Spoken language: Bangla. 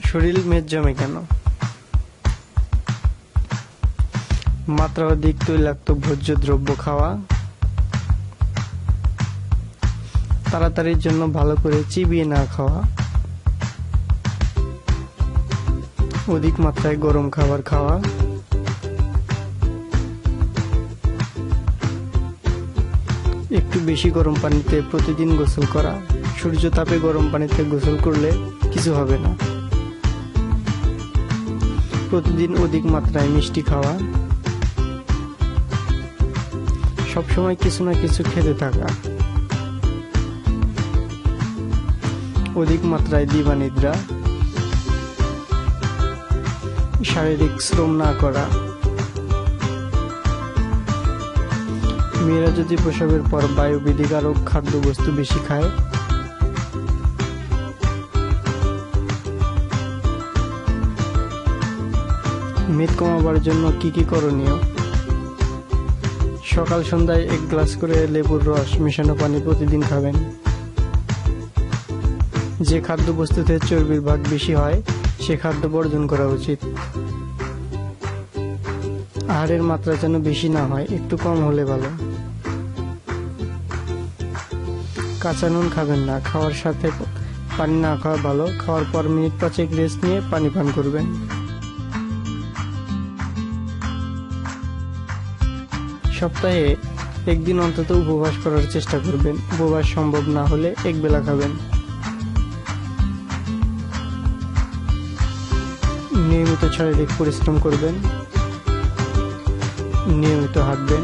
শরীর মেদ জমে কেন? মাত্রা অধিক তৈলাক্ত ভোজ্য দ্রব্য খাওয়া, তাড়াতাড়ির জন্য ভালো করে চিবিয়ে না খাওয়া, অধিক মাত্রায় গরম খাবার খাওয়া, একটু বেশি গরম পানিতে প্রতিদিন গোসল করা। সূর্য তাপে গরম পানিতে গোসল করলে কিছু হবে না। প্রতিদিন অধিক মাত্রায় মিষ্টি খাওয়া, সবসময় কিছু না কিছু খেতে থাকা, অধিক মাত্রায় দিবানিদ্রা, শারীরিক শ্রম না করা। মেয়েরা যদি প্রসবের পর বায়ুবিধিকারক খাদ্যবস্তু বেশি খায়, মেদ কমাবার জন্য কি কি করণীয়? সকাল সন্ধ্যায় 1 গ্লাস করে লেবুর রস মেশানো পানি প্রতিদিন খাবেন। যে খাদ্যবস্তুতে চর্বির ভাগ বেশি হয় সে খাদ্য বর্জন করা উচিত। আহারের মাত্রা যেন বেশি না হয়, একটু কম হলে ভালো। কাঁচা নুন খাবেন না, খাওয়ার সাথে পানি না খাওয়া ভালো। খাওয়ার পর মিনিট 5 রেস্ট নিয়ে পানি পান করবেন। সপ্তাহে 1 দিন অন্তত উপবাস করার চেষ্টা করবেন। উপবাস সম্ভব না হলে 1 বেলা খাবেন। নিয়মিত শারীরিক পরিশ্রম করবেন, নিয়মিত হাঁটবেন।